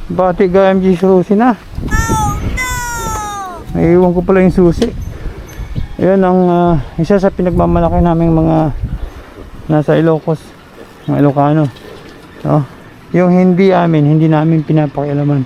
Bati ka MG susi na. Naiiwan ko pala yung susi. Ayan ang isa sa pinagmamalaki naming mga nasa Ilocos, mga Ilocano. No? Yung hindi namin pinapakialaman.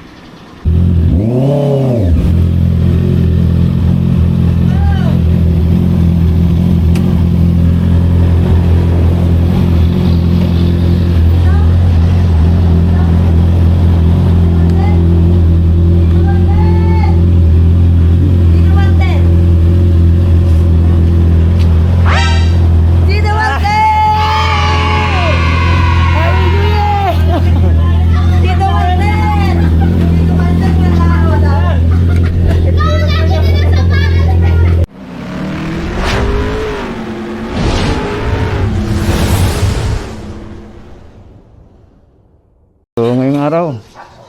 So ngayong araw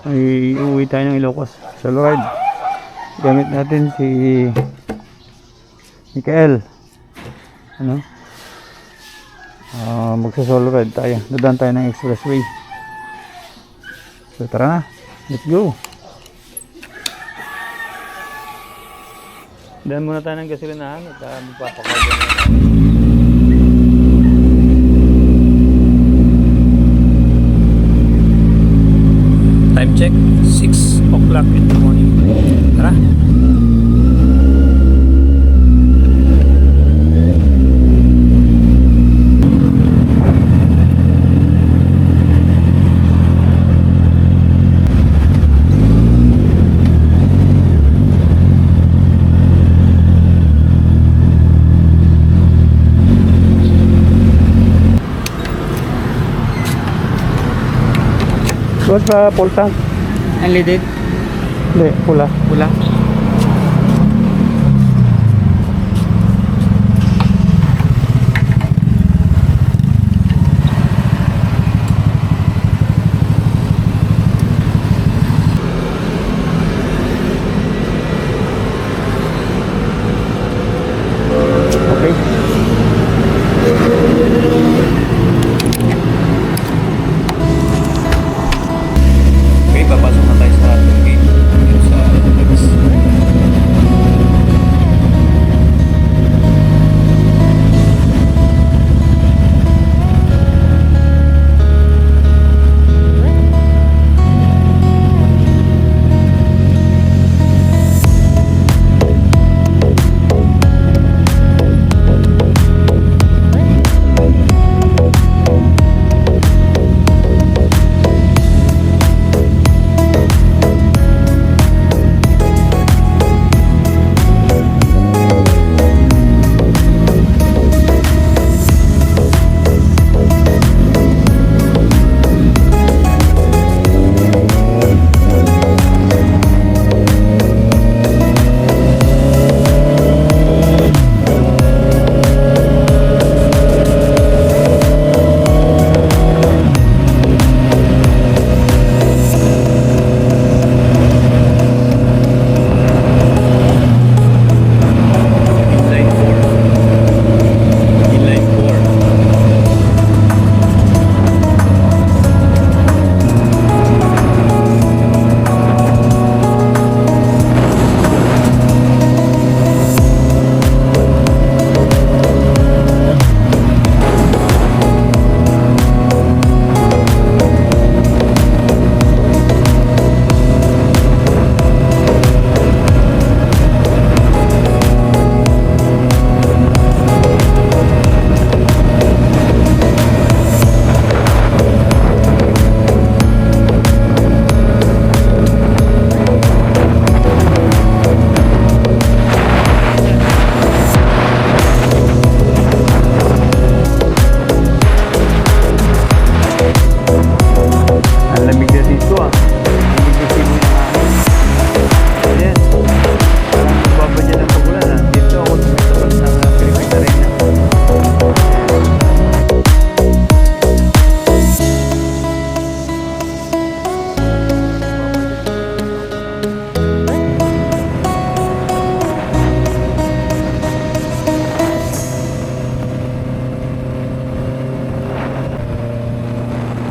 ay uuwi tayo ng Ilocos solo ride. Gamit natin si Mikael. Ano? Magsa-solo ride tayo. Dadaan tayo ng expressway. So tara na. Let's go. Daan muna tayo ng gasolinahan at magpapakarga na. Time check, 6 o'clock in the morning. Tara! Doon sa full tank. Unleaded? Hindi, pula. Pula? Okay. Okay, papasok na tayo sa toll gate dito sa Lex.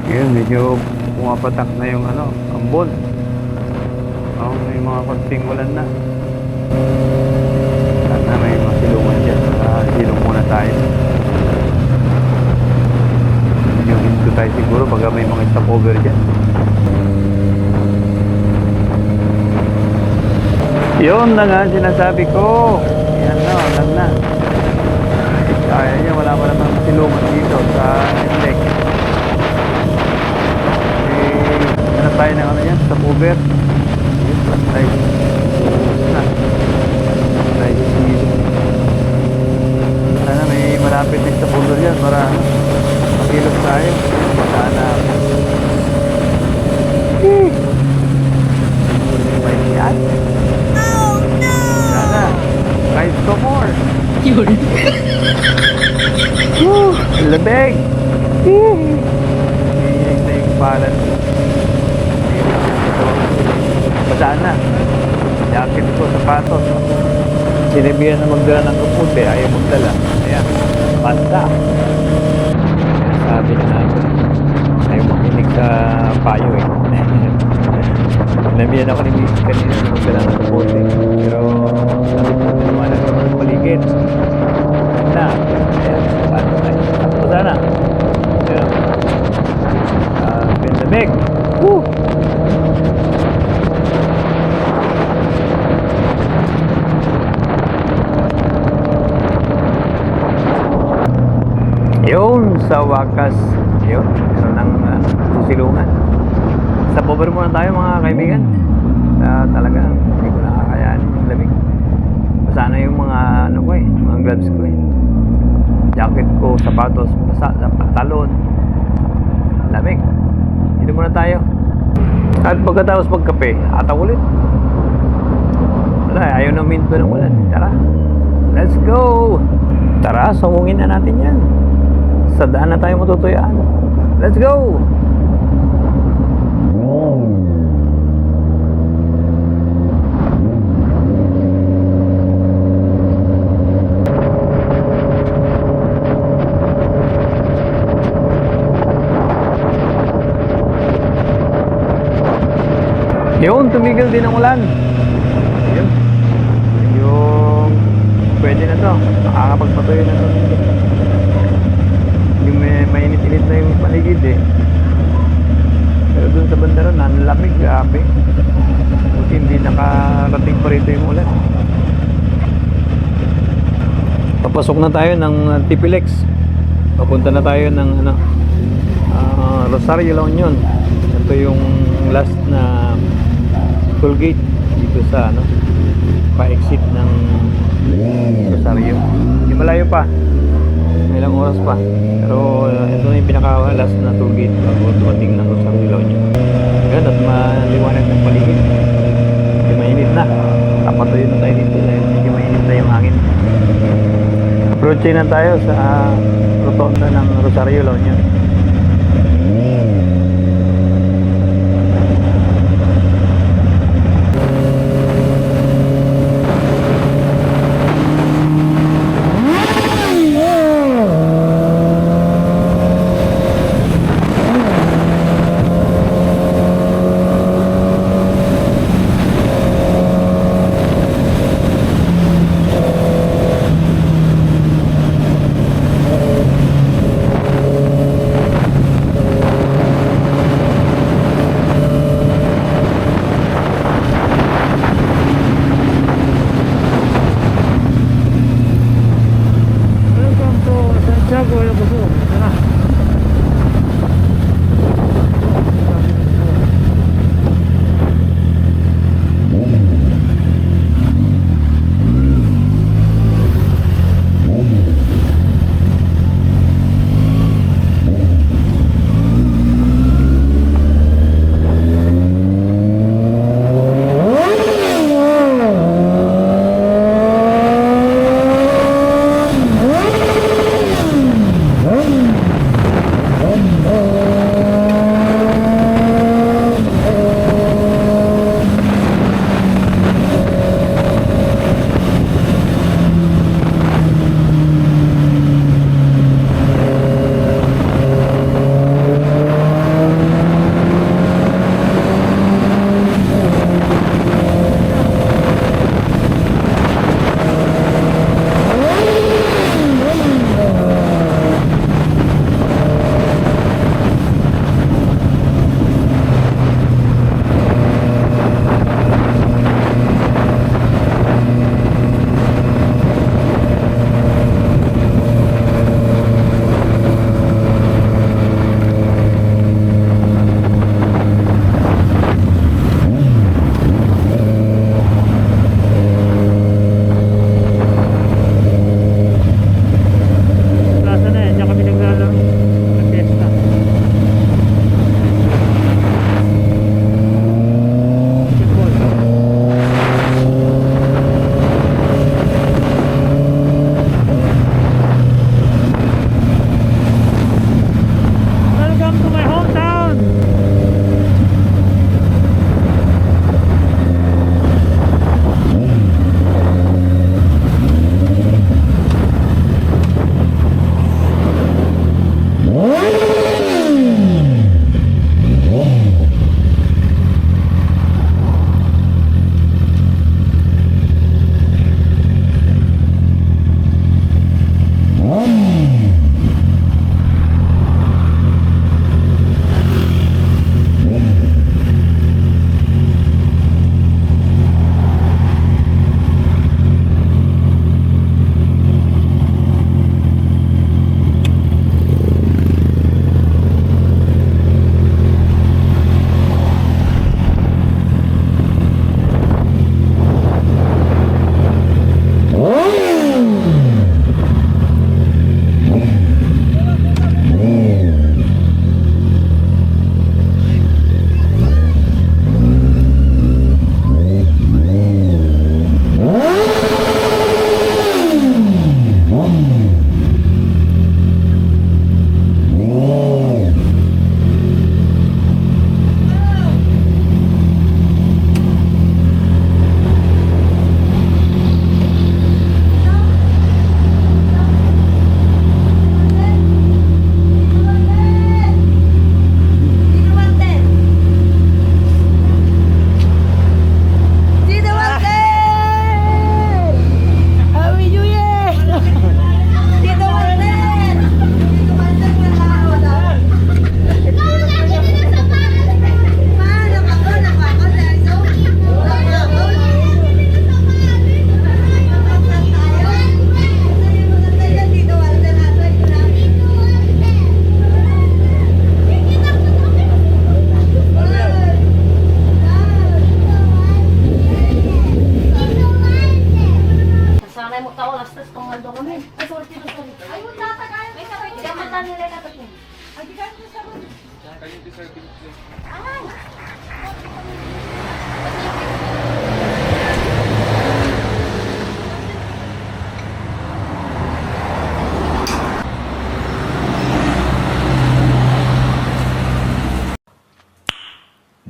Yun, medyo pumapatak na yung ambon. Oh, may mga konting ulan na. Sana may mga silungan dyan. Silong muna tayo. Yung hinto tayo siguro baga may mga stopover dyan. Yun na nga sinasabi ko. Yan na, ulan na. Kaya niya, wala pa naman silungan dito sa lake. Ano tayo ng ano yan? Stopover. Right. Right. Sana may malapit din sa pulo yan para makilog tayo. Sana. May yan. Sana. Guys, go more. Yun. Woo! Labeg! Hihilig na yung balan. Basaan na. Jacket ko, sapatos. Sinabihan na magdala ng kaputi, ayaw magdala. Ayan, basta. Sabi na natin, ayaw makinig sa payo eh. Sinabihan ako ni Mrs. kanina na magdala ng kaputi. Pero sabi ko, naman ang mga paligid. Na, ayan, basta. Takbo sana. Ayan. Pinamig. Woo! Yun, sa wakas, yun, meron ng susilungan. Sa power muna tayo mga kaibigan. Talaga, hindi ko nakakayanin yung lamig. Basa na yung mga, ano ko mga gloves ko jacket ko, sapatos, basa, pantalon. Lamig. Dito muna tayo. At pagkatapos magkape, ataw ulit. Wala, ayaw na minto ng ulan. Tara, let's go! Tara, sungungin na natin yan. Sa daan na tayo matutuyaan. Let's go! Yun, tumigil din ang ulan. Yun. Yung pwede na to. Nakakapagpatuloy na to. Yung mainit-init na yung paligid eh. Pero dun sa banda ron, nanlamig, grabe. Buti hindi nakarating pa rito yung ulan. Papasok na tayo ng Tipilex. Papunta na tayo ng Rosario, La Union. Ito yung last na toll gate dito sa pa-exit ng Rosario. Hindi malayo pa. May ilang oras pa. Pero ito na yung pinaka-last na toll gate bago dumating ng Rosario, La Union. Ngayon at maliwanag ng paligid. Medyo mainit na. Kapatuloy na tayo dito dahil medyo mainit na yung hangin. Approaching na tayo sa rotonda ng Rosario, La Union.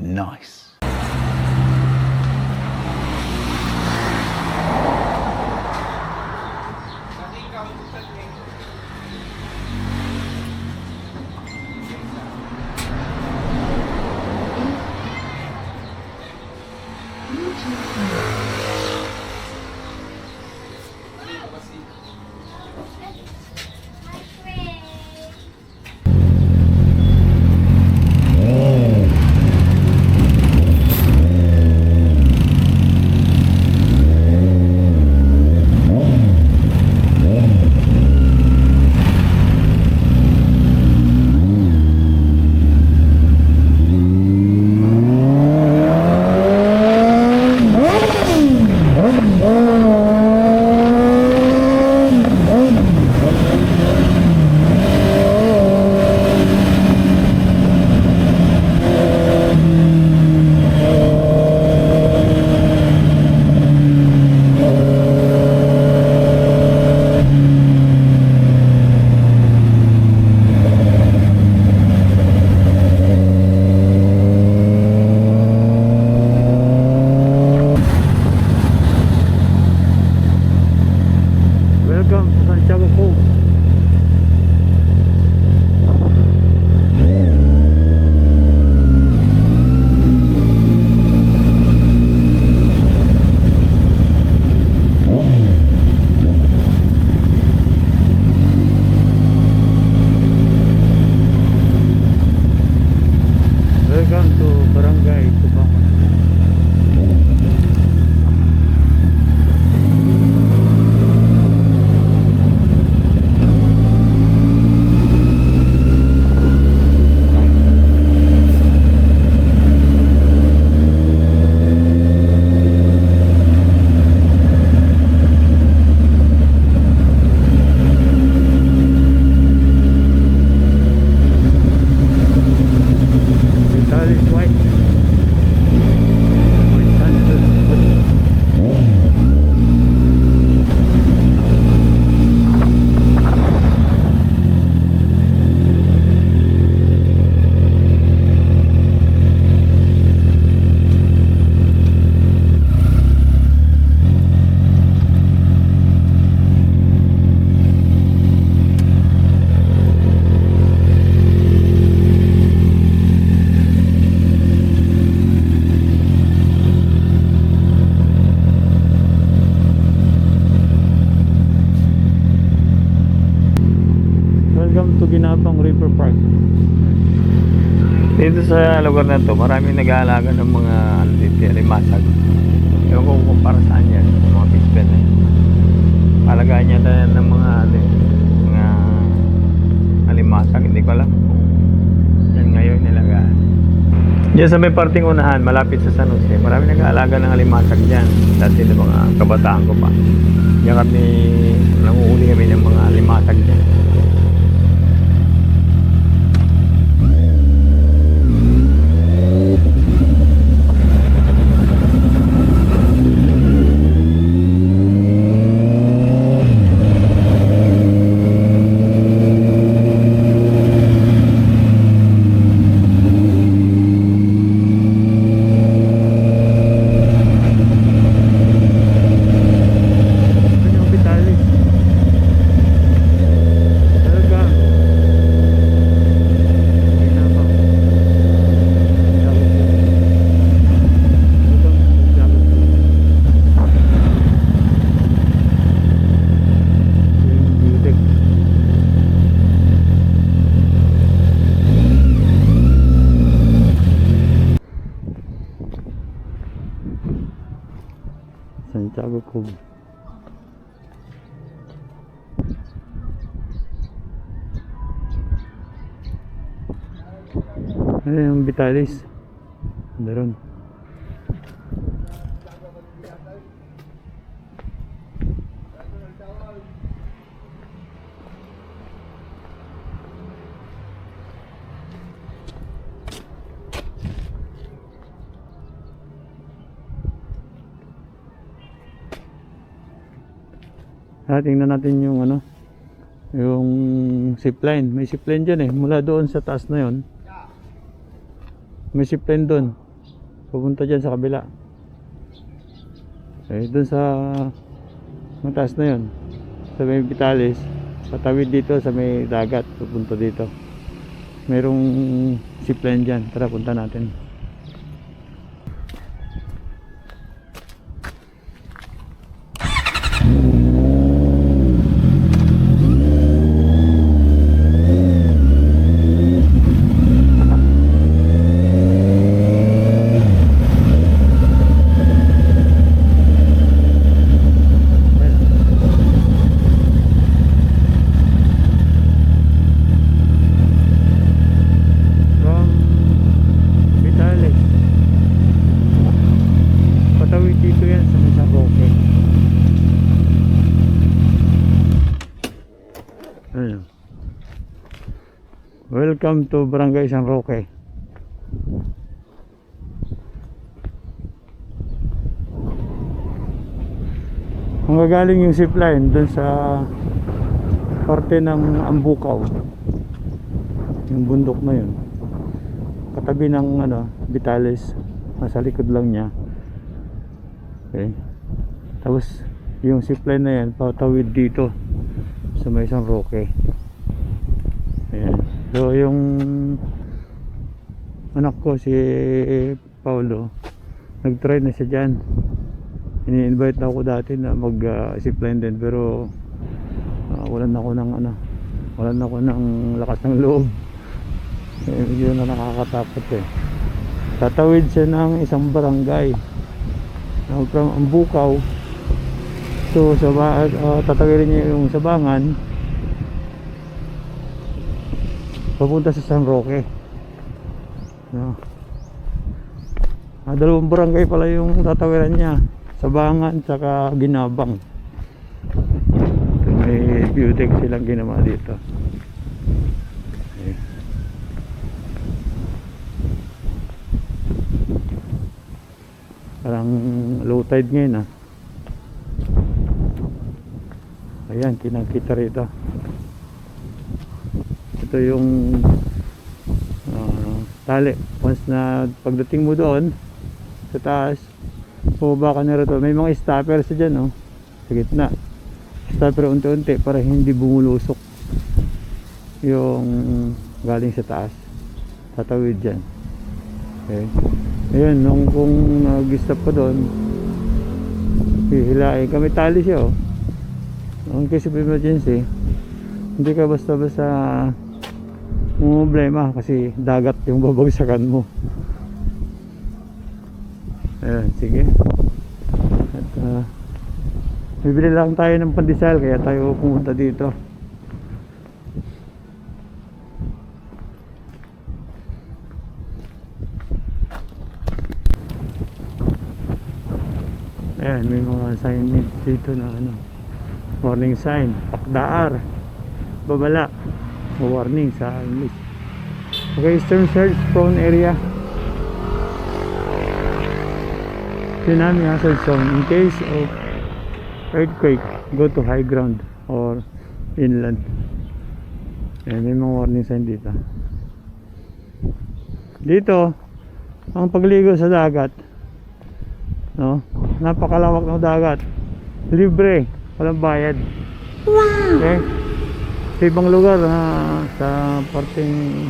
Nice. Ginabang River Park. Dito sa lugar na to, maraming nag-aalaga ng mga ano dito, limasag. Ewan ko kung para saan yan, mga bispen na yan. Alagaan niya tayo ng mga ano, mga alimasag, hindi ko alam kung yan ngayon nilagaan. Diyan sa may parting unahan, malapit sa San Jose, maraming nag-aalaga ng alimasag dyan. Dati ng mga kabataan ko pa. Diyan kami, nanguhuli kami ng mga alimasag dyan. Ito yung Vitalis. Talaga. Ginabang. Yung Butek. Santiago Cove. Ayan yung Vitalis. Meron. Tingnan natin yung ano, yung zipline. May zipline dyan eh, mula doon sa taas na yon. May zipline doon, pupunta dyan sa kabila. Doon sa mataas na yon, sa may Vitalis, patawid dito sa may dagat, pupunta dito. Merong zipline dyan, tara punta natin. From Vitalis, patawid dito yan sa may San Roque. Ayun. Welcome to Barangay San Roque. Ang gagaling yung zipline doon sa parte ng Ambukaw, yung bundok na yun, katabi ng ano, Vitalis, nasa likod lang niya. Okay. Tapos yung zipline na yan patawid dito sa may San Roque. Ayan. So yung anak ko si Paulo, nag-try na siya dyan. Ini-invite na ako dati na mag zipline din, pero walan ako ng ano, walan ako ng lakas ng loob. Medyo na nakakatakot eh. Tatawid siya ng isang barangay from Ambukaw. So tatawirin niya yung Sabangan papunta sa San Roque. No. Dalawang barangay pala yung tatawiran niya, Sabangan saka Ginabang. So, may Butek silang ginawa dito. Okay. Parang low tide ngayon ah. Ayan, kinakita rito. Ito yung tali. Once na pagdating mo doon sa taas, bumaba ka na rito. May mga stoppers dyan, oh, sa gitna. Stopper unti-unti para hindi bumulusok yung galing sa taas. Tatawid dyan. Okay. Ayan, nung kung nag-stop ka doon, hihilain ka. May tali siya, oh. In case of emergency, hindi ka basta-basta problema kasi dagat yung babagsakan mo. Ayan, sige. At bibili lang tayo ng pandesal kaya tayo pumunta dito. Ayan, may mga signage dito na ano, warning sign, pakdaar, babala, warning sa English. Okay, storm surge prone area. Tsunami hazard zone. In case of earthquake, go to high ground or inland. Ayan, may mga warning sign dito. Dito, ang pagligo sa dagat, no? Napakalawak ng dagat. Libre, walang bayad. Wow. Okay? Sa ibang lugar sa parteng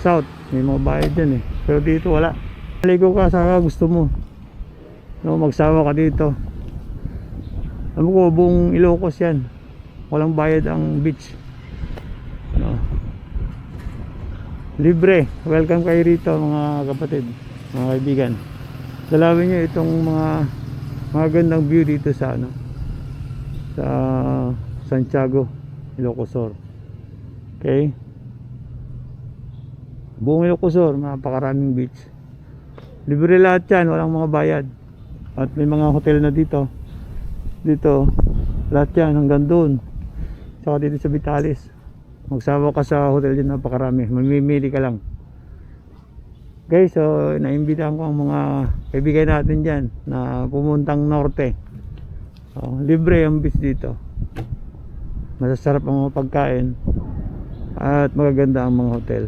south, may mga bayad dyan eh. Pero dito wala. Maligo ka sa gusto mo. No, magsawa ka dito. Alam ko, buong Ilocos yan. Walang bayad ang beach. No. Libre. Welcome kayo rito mga kapatid, mga kaibigan. Dalawin nyo itong mga gandang view dito sa ano, sa Santiago, Ilocos Sur. Okay, buong Ilocos Sur, napakaraming beach. Libre lahat yan, walang mga bayad. At may mga hotel na dito. Lahat yan hanggang doon. Saka dito sa Vitalis, magsawa ka sa hotel dyan, napakarami. Mamimili ka lang. Guys, so naimbitahan ko ang mga kaibigan natin dyan na pumuntang norte. Libre ang beach dito. Masasarap ang mga pagkain at magaganda ang mga hotel.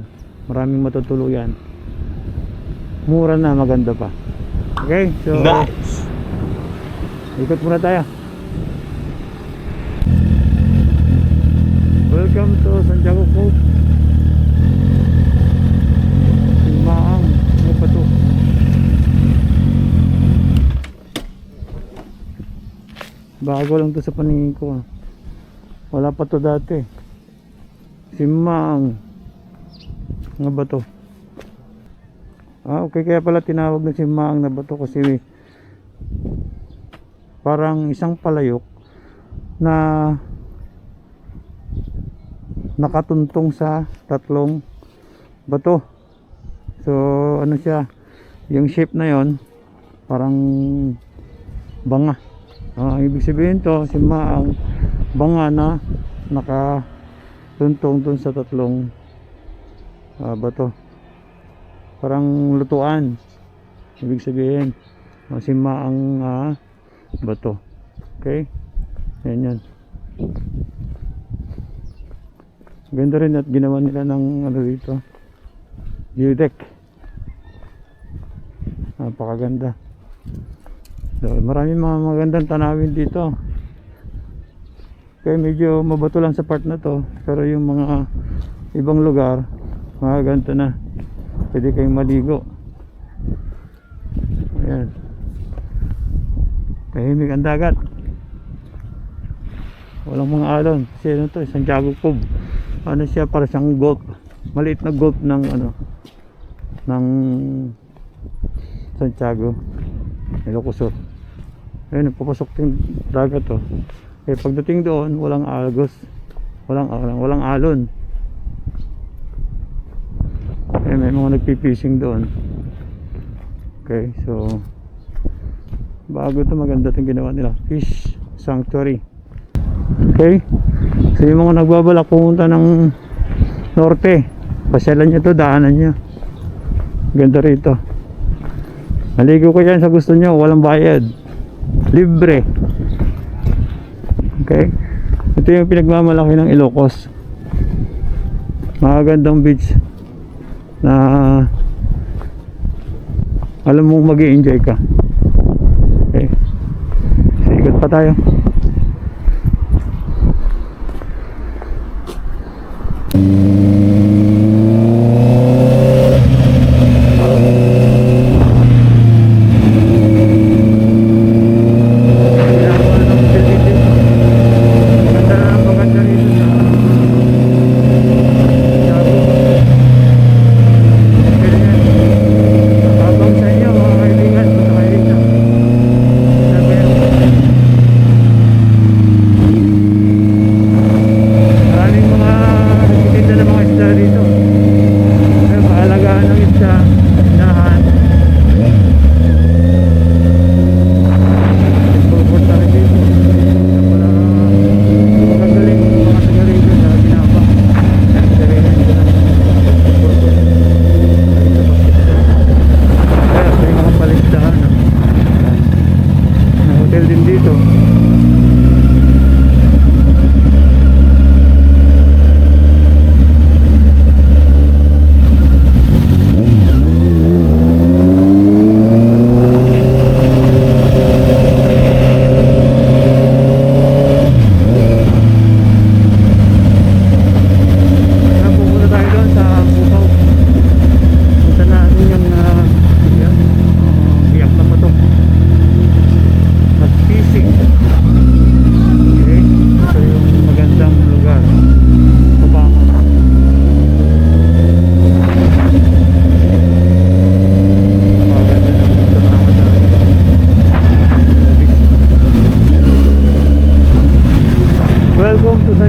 Maraming matutuluyan. Mura na, maganda pa. Okay, so nice. Ikot muna tayo. Welcome to Santiago Cove. Simaang ano pa to? Bago lang to sa paningin ko. Wala pa to dati. Simaang ano ba to? Okay, kaya pala tinawag na Simaang na bato kasi parang isang palayok na nakatuntong sa tatlong bato. So ano siya, yung shape na yon parang banga. Ibig sabihin to, Simaang banga na nakatuntong dun sa tatlong bato. Parang lutuan. Ibig sabihin Simaang bato. Okay, yan. Ganda rin at ginawa nila ng ano dito, view deck. Napakaganda. So, maraming mga magandang tanawin dito. Kaya medyo mabato lang sa part na to, pero yung mga ibang lugar maganda na, pwede kayong maligo. Ayan, tahimik ang dagat, walang mga alon. Kasi ano to, Santiago Cove, ano siya, para siyang golf, maliit na golf ng ano, ng Santiago, Ilocos Sur. Ayun, papasok yung dagat to. Eh pagdating doon, walang agos, walang alon. Eh may mga nagpipishing doon. Okay, so bago to, maganda itong ginawa nila, fish sanctuary. Okay, so yung mga nagbabalak pumunta ng norte, pasyalan nyo to, daanan nyo. Ganda rito. Maligo ko yan sa gusto nyo, walang bayad, libre. Okay, ito yung pinagmamalaki ng Ilocos. Magandang beach na alam mong mag-i-enjoy ka. Okay, so ikot pa tayo.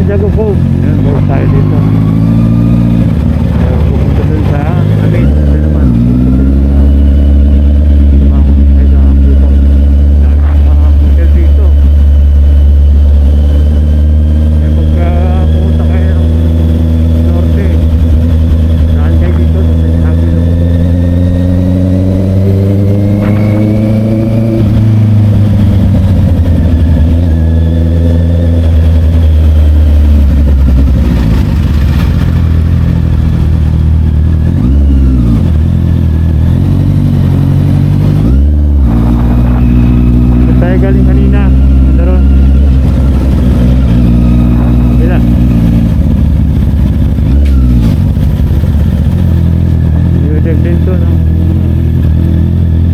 Santiago Cove. Ayan, bawag tayo dito. Pupunta dun sa Amazing na naman. Hotel dito. Eh, pagka pumunta kayo ng norte, saan kayo dito sa Santiago Cove? Tayo galing kanina, ito ron. Bila. Yudeg din to, no?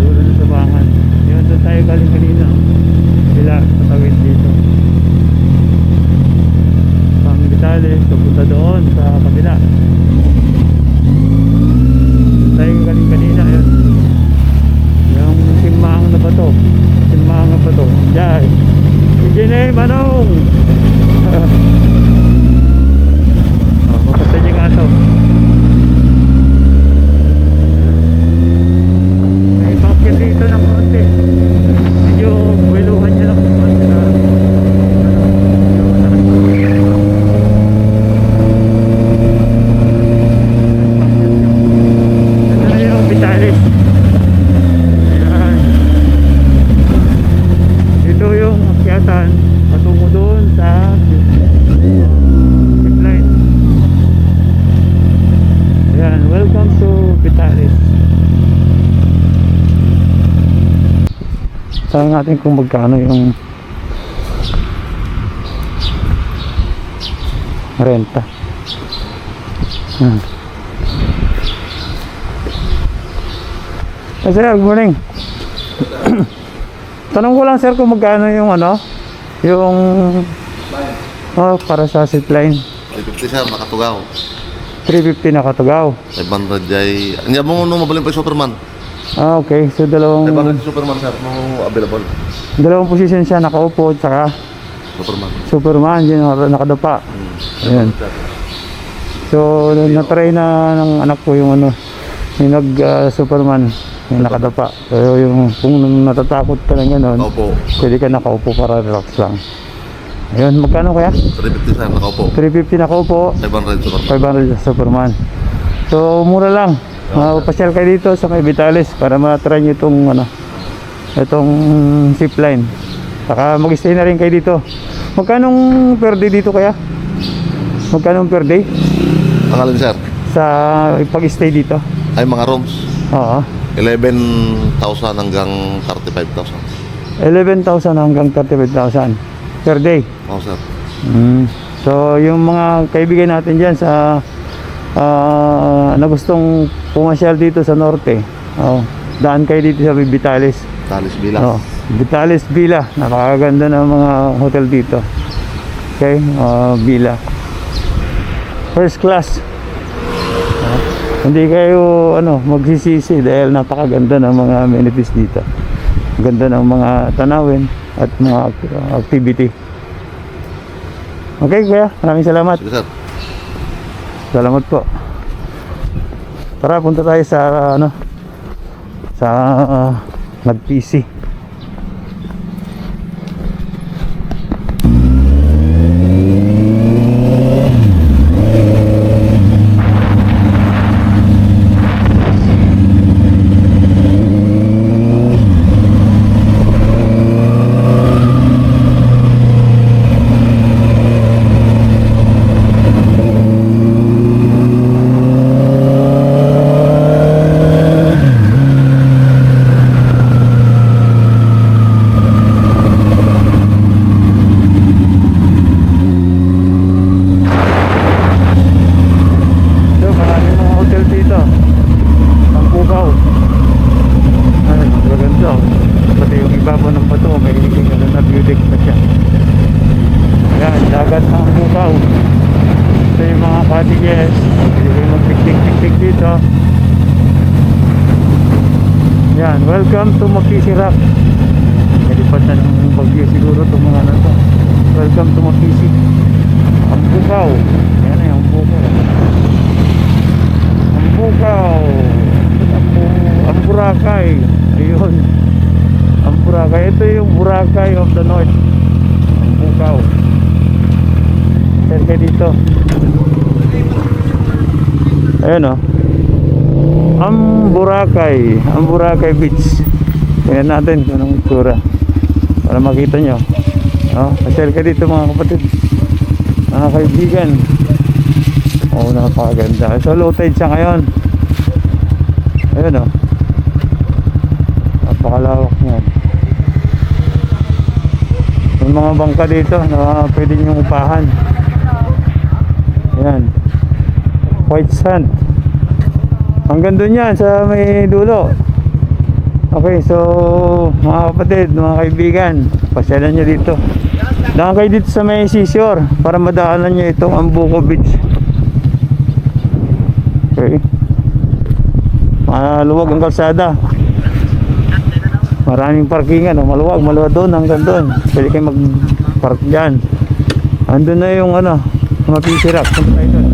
Dulo na sa bakan. Yun, doon tayo galing kanina. Bila, patawid dito. Pang Vitales, papunta doon sa kabila. Doon tayo galing kanina, yun. Yung simahang na ba to? Simahang na ba to? Diyan. Sige Manong! Papatay yung aso. May bakit dito ng konti. Medyo buwiluhan niya lang konti na. Ito na yung Vitales. Ito yung akyatan patungo doon sa zipline. Ayan, welcome to Vitales. Sabi natin kung magkano yung renta. Sir, good morning. Tanong ko lang sir kung magkano yung ano, yung para sa zipline. 350 sir, nakatugaw. 350 na Katugaw. 500 jay. Hindi mo nung mabaling pa yung Superman. Okay, so 500 Superman sir, mo available. dalawang position siya, nakaupo at saka Superman. Superman, yun nakadapa. Ayan. So na-try na ng anak ko yung ano, yung Superman, yung nakadapa. Pero yung kung natatakot ka lang gano'n, Opo. pwede ka nakaupo para relax lang. Ayun, magkano kaya? 350 sir, nakaupo. 350 nakaupo, 500 Superman. 500 Superman. So mura lang. Pasyal kayo dito sa may Vitales para ma-try nyo itong ano, itong zipline. Saka mag-stay na rin kayo dito. Magkanong per day dito kaya? Magkanong per day Ang alin sir, sa pag-stay dito? ay mga rooms. Oo. 11,000 hanggang 35,000. 11,000 hanggang 35,000 per day. Oo sir. So yung mga kaibigan natin dyan sa na gustong pumasyal dito sa norte, daan kayo dito sa Vitales. Talis Bilas. Vitales Villa, napakaganda ng mga hotel dito. Okay, Villa first class. Hindi kayo magsisisi dahil napakaganda ng mga amenities dito. Ganda ng mga tanawin at mga activity. Okay kuya, maraming salamat. Sige sir. Salamat po. Tara, punta tayo sa sa nag-PC. Dagat ng Bukaw. Ito yung mga cottages. Pwede kayo mag-picnic dito. Yan, welcome to Makisi Rock. Nalipad na ng bagyo siguro itong mga to. Welcome to Makisi. Bukaw. Yan na yung Bukaw. Ang Bukaw. Ang Boracay. Ayun. Ang Boracay. Ito yung Boracay of the North. Ang Bukaw. Serka dito. Ayun o. Ang Boracay Beach. Tingnan natin kung anong itsura para makita nyo. Pasyal ka dito mga kapatid, mga kaibigan. Napakaganda. So low tide siya ngayon. Ayun o. Napakalawak niyan. May mga bangka dito na pwede nyo upahan. Ayan, white sand. Hanggang doon yan sa may dulo. Okay, so mga kapatid, mga kaibigan, pasyalan nyo dito. Daan kayo dito sa may seashore para madaanan nyo itong Ambuco Beach. Okay, maluwag ang kalsada. Maraming parkingan, maluwag doon hanggang doon. Pwede kayo mag-park dyan. Andun na yung mga PC rack. Punta tayo doon.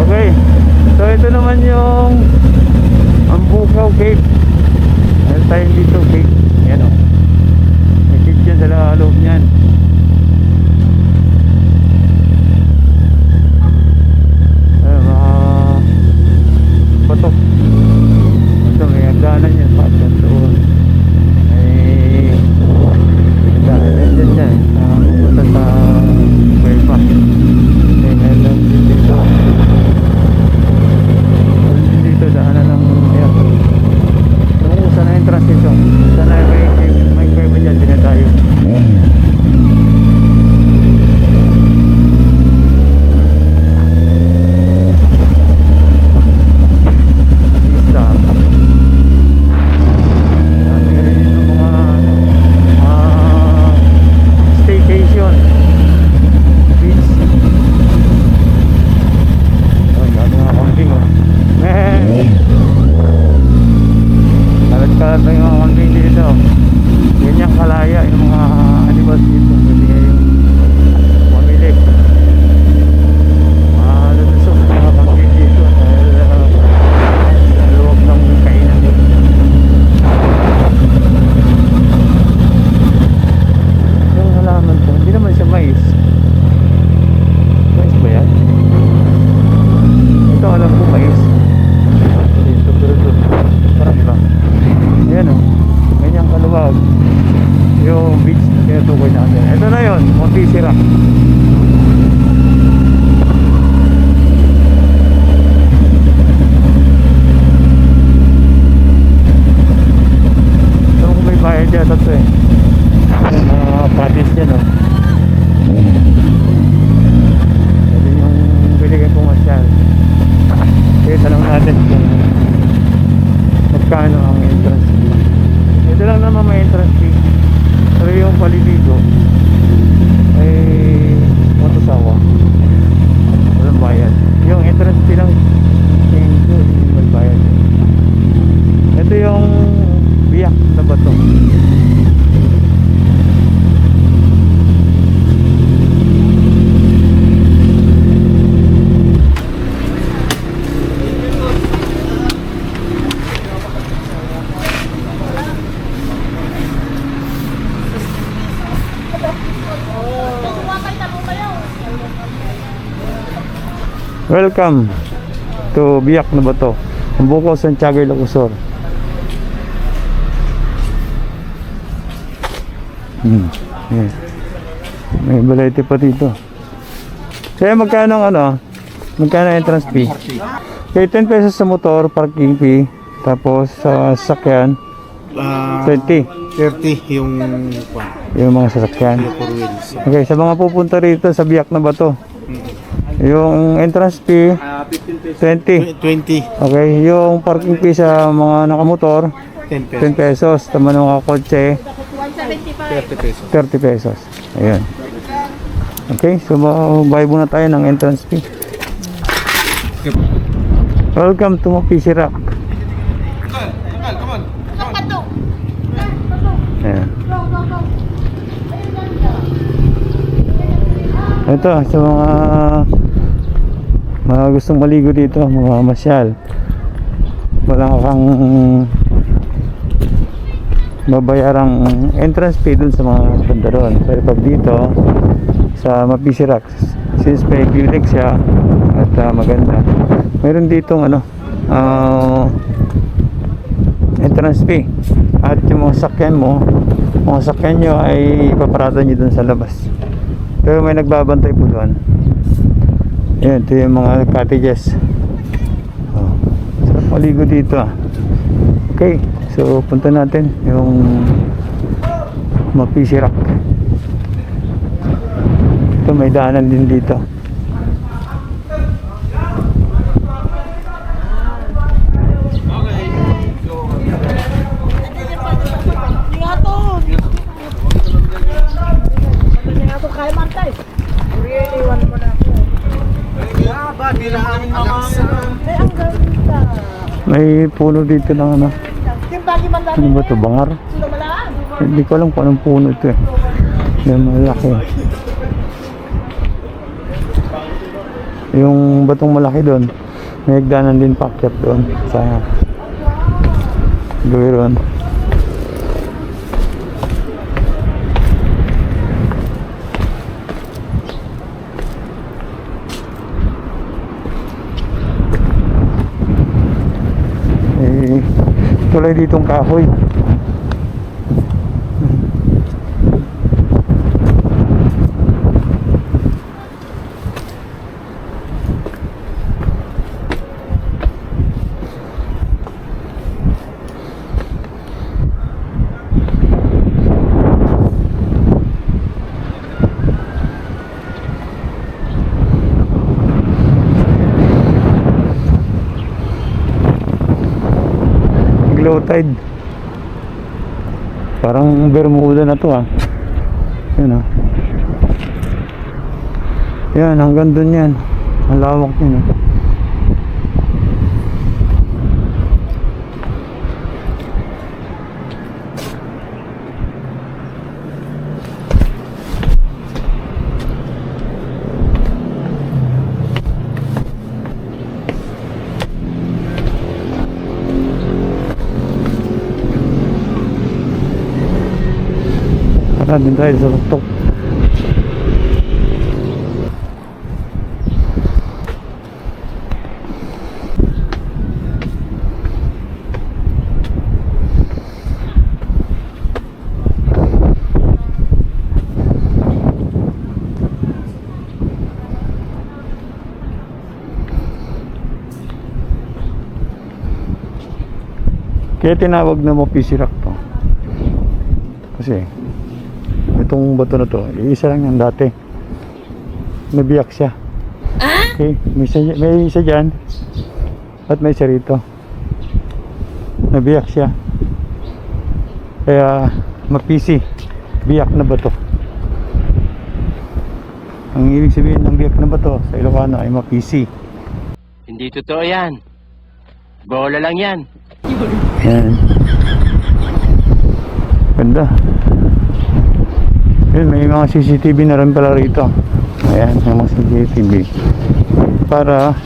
Okay, so ito naman yung Ambuco Cave. Meron tayong dito cave. Yan o, may cave dyan sa loob nyan. Mga patok. Ito may hagdanan yan, pagkat doon may hagdanan dyan dyan pupunta sa Cueva. Okay, meron dito daanan ng ayan. Yung sana entrance dito, sana may Cueva dyan, din tayo. Staycation beach. Dami mga camping kalat-kalat na yung mga camping dito. Ganyan kalaya yung mga animals dito. Pwede kayong mamili. Malulusok yung mga camping dito dahil luwag ng kainan dito. Yung halaman to, hindi naman siya mais. Mais ba yan? Ito alam ko mais. Dito, pero parang iba. Ayan o, ganyang kaluwag yung beach na tinutukoy natin. Ito na yun, Montesira. Ito kung may bayad dyan, ito eh. Yung mga patis dyan o. Ito yung biligan pumasyal. Kaya tanong natin kung magkano ang entrance fee. Ito lang naman may entrance fee. Pero yung paliligo ay matusawa. Walang bayad. Yung entrance fee lang yung may bayad. Ito yung biyak na bato. Welcome to Biak na Bato, Buko, Santiago, Ilocos. Yeah. May balete pa dito. Kaya magkano ang ano? Magkano ang entrance fee? Kaya 10 pesos sa motor, parking fee. Tapos sa sasakyan, 20. 30 yung Yung mga sasakyan. 4 wheels. Okay, sa mga pupunta rito sa Biak na Bato, yung entrance fee, 20. 20, Okay, yung parking fee sa mga nakamotor, 10 pesos. 10 pesos. Tama ng mga kotse, 30 pesos. 30 pesos. Ayan. Okay, so bayad muna tayo ng entrance fee. Welcome to Mapisi Rock. Ayan. Ito, sa mga gustong maligo dito, mga masyal, wala kang babayarang entrance fee dun sa mga banda doon. Pero pag dito sa Mapisi Rock, since may view deck siya at maganda, meron ditong entrance fee. At yung mga sakyan nyo ay ipaparada nyo dun sa labas. Pero may nagbabantay po doon. Ayan, ito yung mga cottages. Sarap maligo dito. Okay, so punta natin yung Mapisi Rock. Ito, may daanan din dito. May puno dito ng ano ba ito? Bangar? Hindi ko alam kung anong puno ito eh. Yung malaki. Yung batong malaki doon, may hagdanan din pakyat doon sa Duiron. Tulay ditong kahoy. Low tide. Parang Bermuda na to Yan Yan, hanggang dun yan. Ang lawak yun din tayo sa tuktok. Kaya tinawag na Mapisi Rock to. Kasi itong bato na to, isa lang yan dati. Nabiyak siya. Okay, may isa dyan at may isa rito. Nabiyak siya. Kaya Mapisi, biyak na bato. Ang ibig sabihin ng biyak na bato sa Ilocano ay Mapisi. Hindi totoo yan. Bola lang yan. Yan. Ganda. Yun, may mga CCTV na rin pala rito. Ayan, may mga CCTV. Para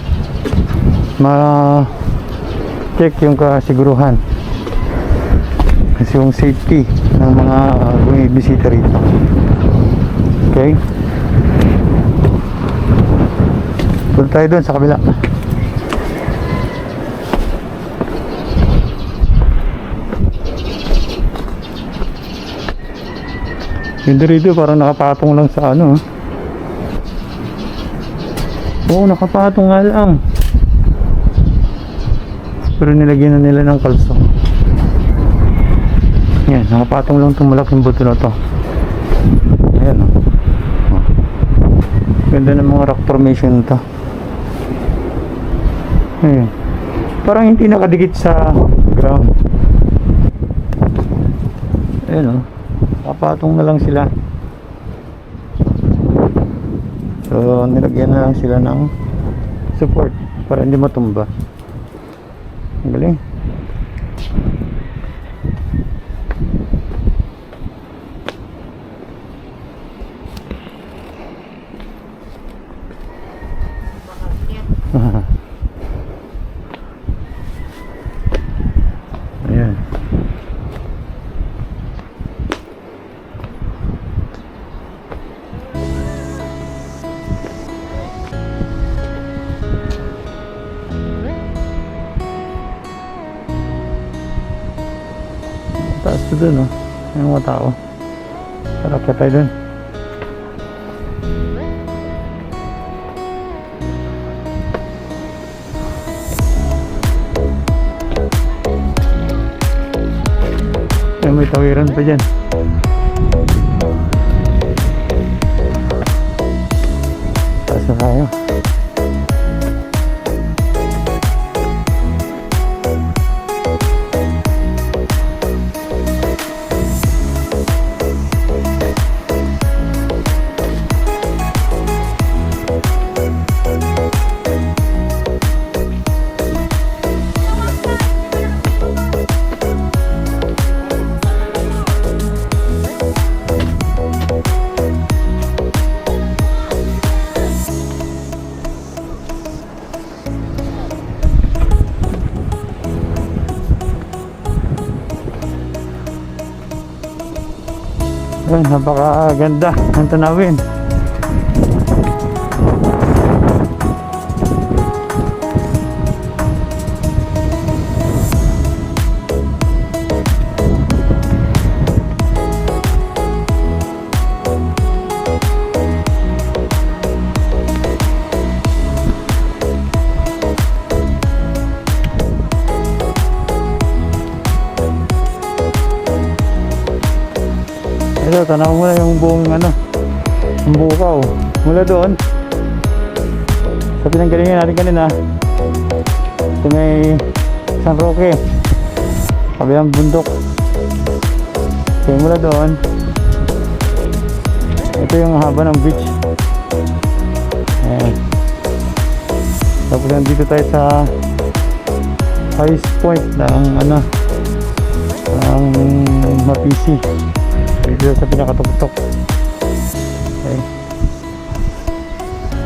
ma-check yung kasiguruhan. Kasi yung safety ng mga bumibisita rito. Okay? Punta tayo doon sa kabila. Yung dito parang nakapatong lang sa ano. Oo, nakapatong nga lang. Pero nilagyan na nila ng kalso. Yan, nakapatong lang itong malaking buto na to. Ayan o. Oh. Ganda ng mga rock formation to. Ayan. Parang hindi nakadikit sa ground. Ayan o. Nakapatong na lang sila. So nilagyan na lang sila ng support para hindi matumba. Ang galing. Ayan. Taas to dun, oh. Yung mga tao. Tara, kaya tayo dun. Ay, may tawiran pa dyan. Taas na tayo. Ay, napakaganda ang tanawin. Ito, tanaw mo na yung buong ano, yung bukaw. Mula doon sa pinanggalingan natin kanina sa may San Roque, kabilang bundok. So mula doon, ito yung haba ng beach. Ayan. Tapos nandito tayo sa highest point ng ano, ng Mapisi, dito sa pinakatutok. Okay.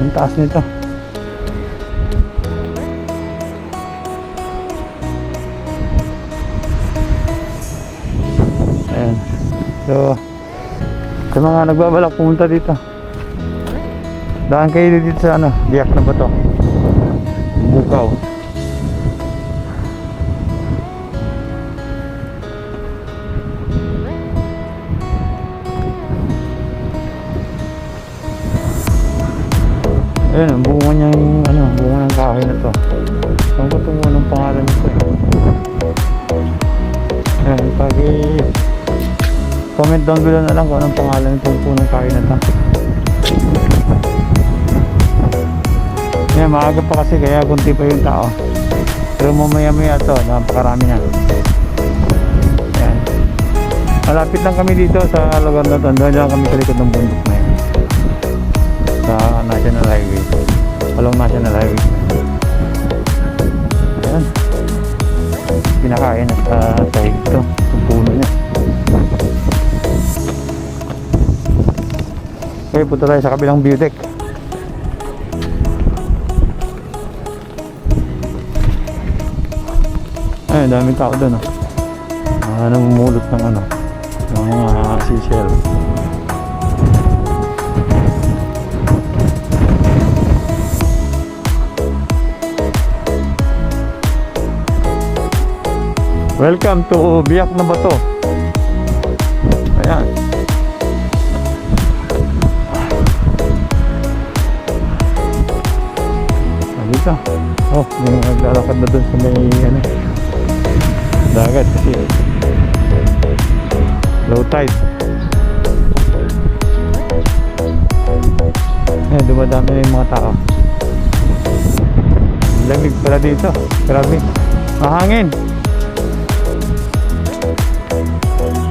Ang taas nito. Ayan. So sa mga nagbabalak pumunta dito, daan kayo dito sa ano, biyak na bato, Bukaw. Ayan, ang bunga niya yung ano, bunga ng kahoy na to. Saan ko ito ng pangalan nito eh. Ayan, comment down below na lang kung anong pangalan itong punong kahoy na to. Ayan, maaga pa kasi kaya kunti pa yung tao. Pero mamaya maya ito, napakarami na. Ayan. Malapit lang kami dito sa lugar na to. Doon lang kami sa likod ng bundok na yun. Sa National Highway, Palong National Highway. Ayan, pinakain na sa sahig ito, yung puno niya. Okay, punta tayo sa kabilang view deck. Ayun, daming tao doon, oh. Namumulot ng ano, ng mga seashell. Welcome to Biak na Bato. Ayan. Dito. Oh, may naglalakad na dun sa may ano, dagat kasi low tide. Ayan, dumadami na yung mga tao. Lamig pala dito. Grabe. Mahangin.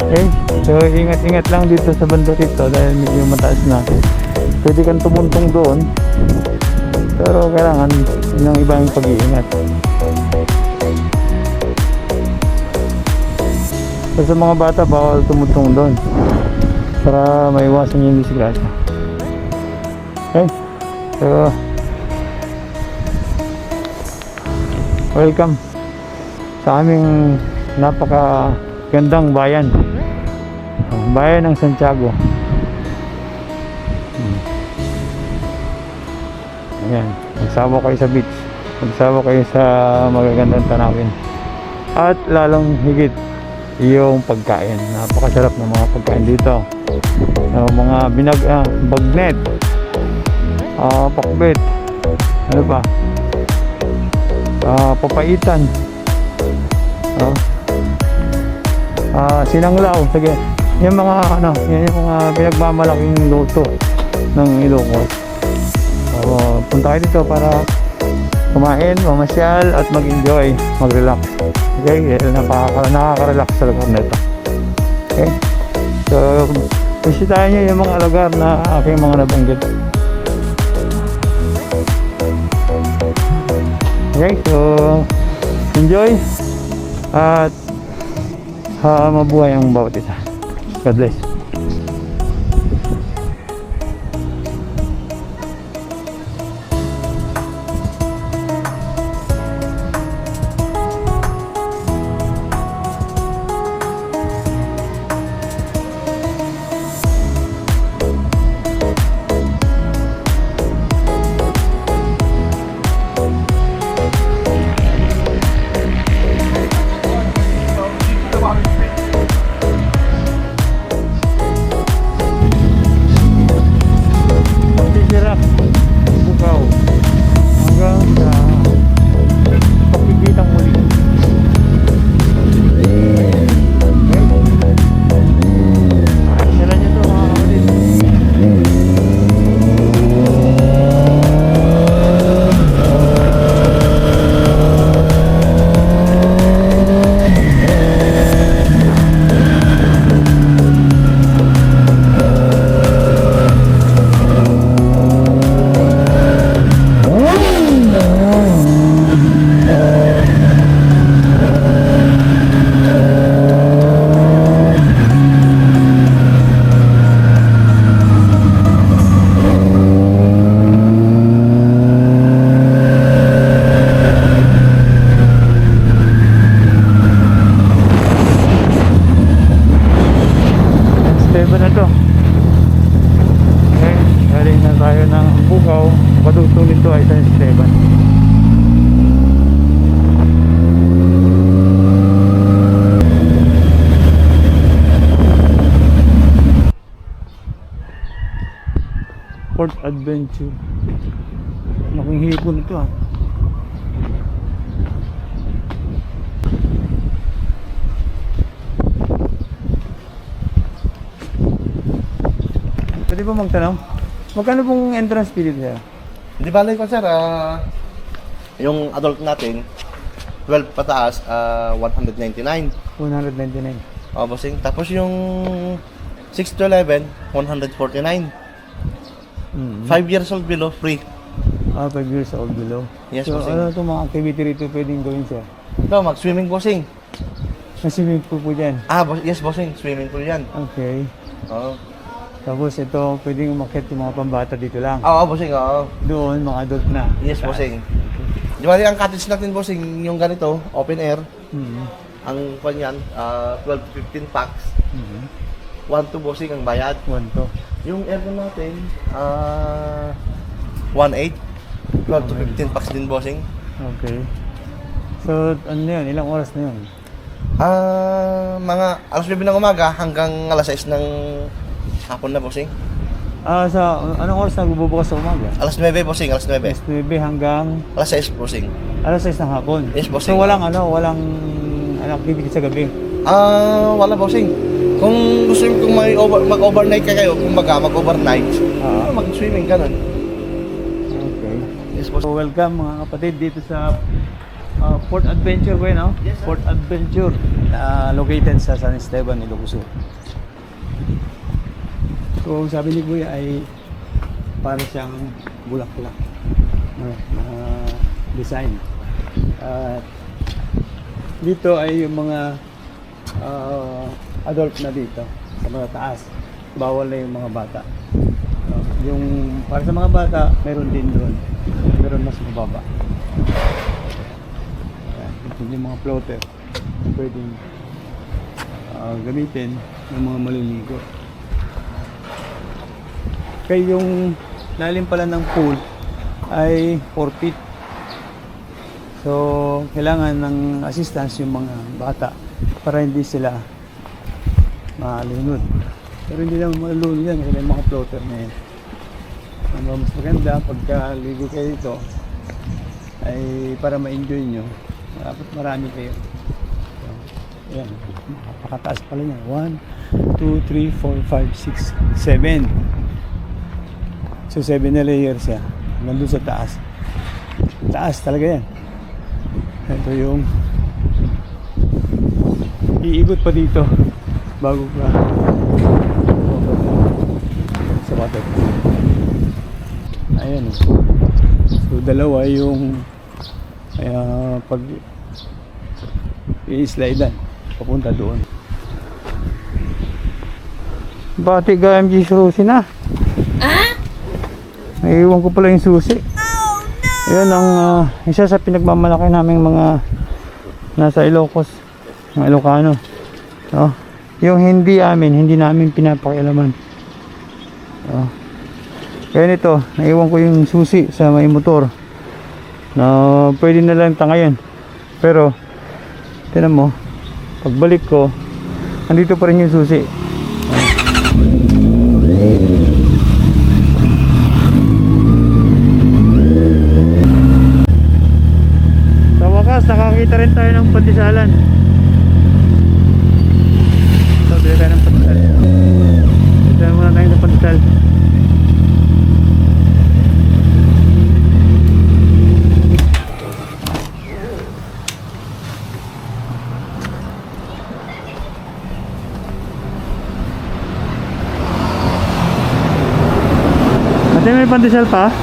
Okay. So, ingat-ingat lang dito sa banda dito dahil medyo mataas na. Pwede kang tumuntong doon. Pero kailangan yun ang ibang pag-iingat. So, sa mga bata, bawal tumuntong doon para maiwasan yung disgrasya. Okay. So, welcome sa aming napakagandang bayan. Bayan ng Santiago. Ayan, magsawa kayo sa beach, magsawa kayo sa magagandang tanawin, at lalong higit yung pagkain. Napakasarap ng mga pagkain dito. Mga bagnet, pakbet, ano pa, papaitan, sinanglaw. Sige, yung mga yan yung mga pinagmamalaking luto ng Ilocos. Punta kayo dito para kumain, mamasyal at mag-enjoy, mag-relax. Okay, nakaka-relax sa lugar nito. Okay, so bisitahin nyo yung mga lugar na aking mga nabanggit. Okay, so enjoy at mabuhay ang bawat isa. God bless. Padugtong nito ay San Esteban. Port Adventure. Laking hipon ito ah. Pwede ba magtanong? Magkano pong entrance fee dito? Hindi balik ko sir, yung adult natin, 12 pataas, 199. 199. Bossing. Tapos yung 6 to 11, 149. 5 years old below, free. 5 years old below. Yes, so, bossing. ano itong mga activity rito pwedeng gawin sir? Ito, mag-swimming bossing. May swimming pool po dyan. Yes bossing, swimming pool yan. Okay. Oo. Tapos ito, pwedeng umakyat yung mga pambata dito lang. Oo, bossing, oo. Doon, mga adult na. Yes, bossing. Di ba ang cottage natin, bossing, yung ganito, open air. Ang panyan, 12 to 15 packs. 1 to bossing ang bayad. 1 to. Yung aircon natin, 1.8. 12 to 15 packs din, bossing. Okay. So, ano yun? Ilang oras na yun? Mga alas 9 ng umaga hanggang alas 6 ng hapon na, bossing. Sa anong oras nagbubukas sa umaga? Alas 9, bossing, alas 9. Alas 9 hanggang Alas 6, bossing. alas 6 ng hapon. Yes, bossing. So walang activity sa gabi. Wala, bossing. Kung gusto niyo kung mag-overnight ka kayo, kung mag-overnight, mag-swimming ganun. Okay. Yes, boss. So, welcome mga kapatid dito sa Port Adventure ko no? Yes, sir. Port Adventure located sa San Esteban, Ilocos Sur. So sabi ni Kuya ay para siyang bulaklak na design. At dito ay yung mga adult na dito sa mga taas. Bawal na yung mga bata. Yung para sa mga bata, meron din doon. Meron mas mababa. Ayan, yung mga floater pwedeng gamitin ng mga maliligo. Kaya yung lalim pala ng pool ay 4 feet. So, kailangan ng assistance yung mga bata para hindi sila malunod. Pero hindi naman malunod yan kasi may mga floater na yan. Ang mas maganda pagka ligo kayo dito ay para ma-enjoy nyo. Dapat marami kayo. So, ayan, napakataas pala niya. 1, 2, 3, 4, 5, 6, 7. So 7 na layers siya. Nandun sa taas. Taas talaga yan. Ito yung iikot pa dito bago ka sa water. Ayan. So dalawa yung pag i-slidean papunta doon. Bati ka MG Susi na. Naiiwan ko pala yung susi. Oh, no! Ayan ang isa sa pinagmamalaki naming mga nasa Ilocos, mga Ilocano. No? Yung hindi namin pinapakialaman. No? Kaya nito, naiiwan ko yung susi sa may motor. Na pwede na lang tangayan. Pero, tinan mo, pagbalik ko, andito pa rin yung susi. Nakakita rin tayo ng pandisalan. So, bili tayo ng pandisal. Bili muna tayo ng pandisal. Ate, may pandisal pa?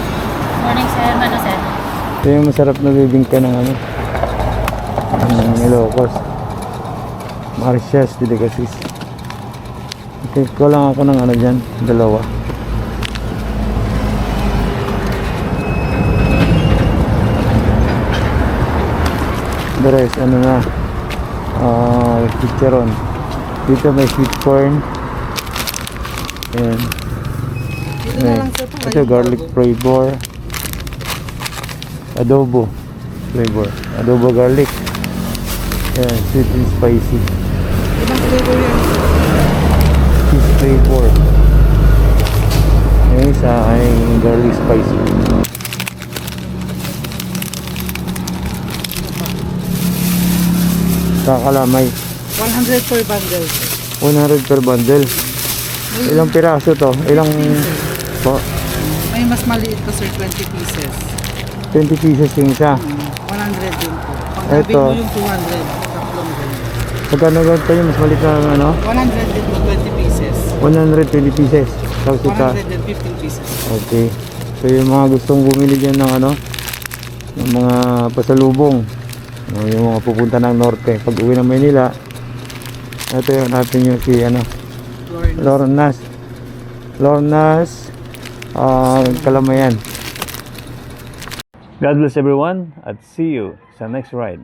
Morning, sir. Ano, sir? Ito yung masarap na bibingka ng Ilocos, Marcias Delicacies. Okay, ko lang ako ng dyan, dalawa. The rest, chicharon. Dito may sweet corn. Ayan. Ito garlic flavor. Adobo flavor. Adobo garlic. Ayan, sweet and spicy. Ibang flavor yan. Cheese flavor. Ayan, isa ay garlic spicy. Kakalamay. 100 per bundle. 100 per bundle. Ilang piraso to? Ilang po? May mas maliit to, sir. 20 pieces. 20 pieces yung isa. 100 din po. Ito. Pag nabig mo yung 200. Tatlong ganyan. Pagkano ganito yung mas maliit na 100 din po, 20 pieces. 120 pieces. Tapos ito. 115 pieces. Okay. So yung mga gustong bumili dyan ng ng mga pasalubong, yung mga pupunta ng norte, pag uwi ng Maynila, ito yung natin yung si Lornas Kalamayan. God bless everyone at see you sa next ride.